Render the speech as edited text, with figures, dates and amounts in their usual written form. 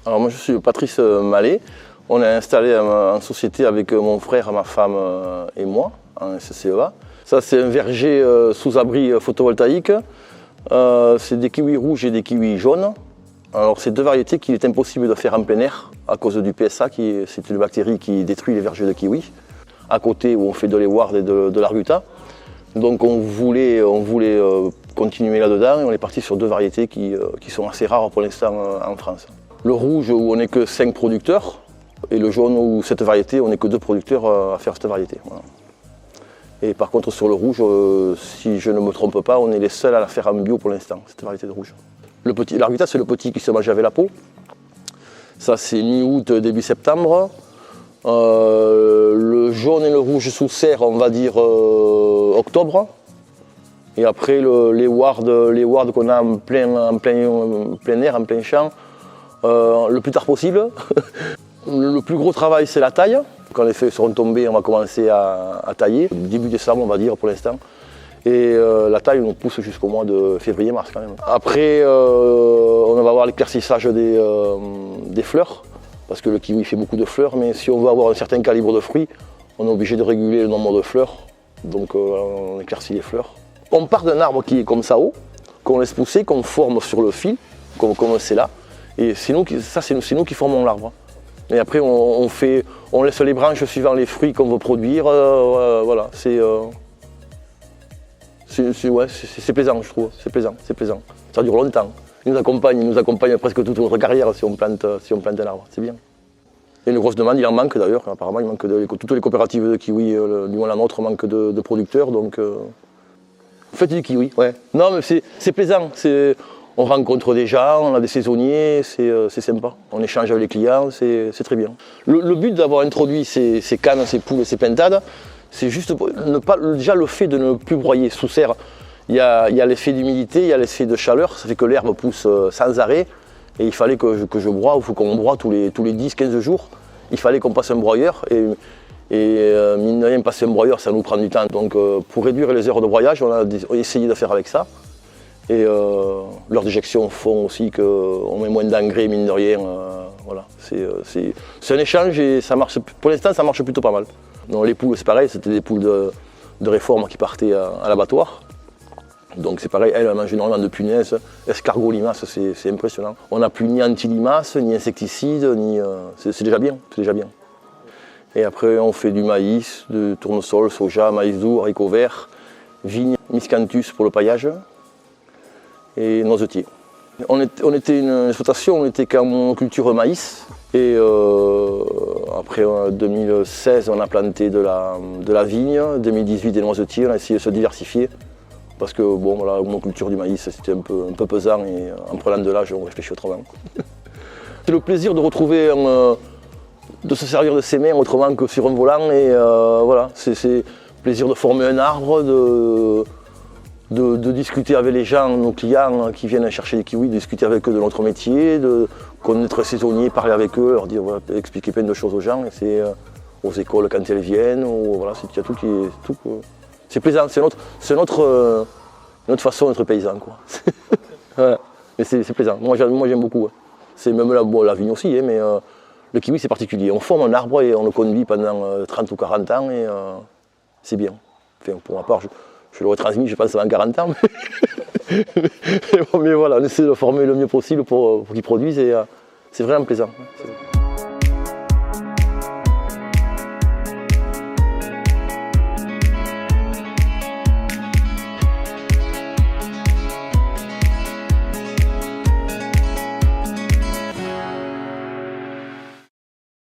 Alors moi je suis Patrice Mallet. On est installé en société avec mon frère, ma femme et moi, en SCEA. Ça c'est un verger sous abri photovoltaïque. C'est des kiwis rouges et des kiwis jaunes. Alors c'est deux variétés qu'il est impossible de faire en plein air à cause du PSA, c'est une bactérie qui détruit les vergers de kiwis. À côté où on fait de l'Eward et de l'Arbuta. Donc on voulait continuer là-dedans et on est parti sur deux variétés qui sont assez rares pour l'instant en France. Le rouge où on n'est que 5 producteurs et le jaune où cette variété on n'est que 2 producteurs à faire cette variété. Voilà. Et par contre sur le rouge, si je ne me trompe pas, on est les seuls à la faire en bio pour l'instant, cette variété de rouge. L'Arbuta c'est le petit qui se mange avec la peau. Ça c'est mi-août, début septembre. Le jaune et le rouge sous serre, on va dire octobre. Et après les ward qu'on a en plein air, en plein champ, le plus tard possible. Le plus gros travail c'est la taille. Quand les feuilles seront tombées, on va commencer à tailler. Début décembre on va dire pour l'instant. Et la taille nous pousse jusqu'au mois de février-mars quand même. Après on va avoir l'éclaircissage des fleurs. Parce que le kiwi fait beaucoup de fleurs, mais si on veut avoir un certain calibre de fruits, on est obligé de réguler le nombre de fleurs. Donc on éclaircit les fleurs. On part d'un arbre qui est comme ça haut, qu'on laisse pousser, qu'on forme sur le fil, comme c'est là. Et c'est nous qui formons l'arbre. Et après on laisse les branches suivant les fruits qu'on veut produire. Voilà, c'est plaisant je trouve, c'est plaisant. Ça dure longtemps. Il nous accompagne presque toute notre carrière si on plante un arbre, c'est bien. Et une grosse demande, il en manque d'ailleurs, apparemment il manque toutes les coopératives de kiwi, du moins la nôtre, manque de producteurs, donc faites du kiwi, ouais. Non mais c'est plaisant, on rencontre des gens, on a des saisonniers, c'est sympa. On échange avec les clients, c'est très bien. Le but d'avoir introduit ces cannes, ces poules et ces pintades, c'est juste déjà le fait de ne plus broyer sous serre. Il y a l'effet d'humidité, il y a l'effet de chaleur, ça fait que l'herbe pousse sans arrêt. Et il fallait que je broie, il faut qu'on broie tous les 10-15 jours. Il fallait qu'on passe un broyeur et mine de rien, passer un broyeur, ça nous prend du temps. Donc pour réduire les heures de broyage, on a essayé de faire avec ça. Et leurs déjections font aussi qu'on met moins d'engrais, mine de rien. Voilà. C'est un échange et ça marche, pour l'instant ça marche plutôt pas mal. Donc, les poules c'est pareil, c'était des poules de réforme qui partaient à l'abattoir. Donc c'est pareil, elle mange énormément de punaises, escargots, limaces, c'est impressionnant. On n'a plus ni anti-limaces, ni insecticides, c'est déjà bien, Et après on fait du maïs, du tournesol, soja, maïs doux, haricots verts, vigne, miscanthus pour le paillage et noisetiers. On était une exploitation, on était qu'en monoculture maïs. Et après en 2016 on a planté de la vigne, 2018 des noisetiers, on a essayé de se diversifier. Parce que bon, voilà, la monoculture du maïs c'était un peu pesant et en prenant de l'âge on réfléchit autrement. C'est le plaisir de retrouver, de se servir de ses mains autrement que sur un volant et voilà, c'est le plaisir de former un arbre, de discuter avec les gens, nos clients qui viennent chercher des kiwis, de discuter avec eux de notre métier, de connaître les saisonniers, parler avec eux, leur dire, voilà, expliquer plein de choses aux gens, et c'est aux écoles quand elles viennent, voilà, il y a tout qui est tout. C'est plaisant, c'est notre façon d'être paysan, quoi. Voilà. Mais c'est plaisant, moi j'aime beaucoup. C'est même la vigne aussi, mais le kiwi c'est particulier. On forme un arbre et on le conduit pendant 30 ou 40 ans et c'est bien. Enfin, pour ma part, je l'aurais transmis, je pense, avant 40 ans. Mais voilà, on essaie de le former le mieux possible pour qu'il produise et c'est vraiment plaisant.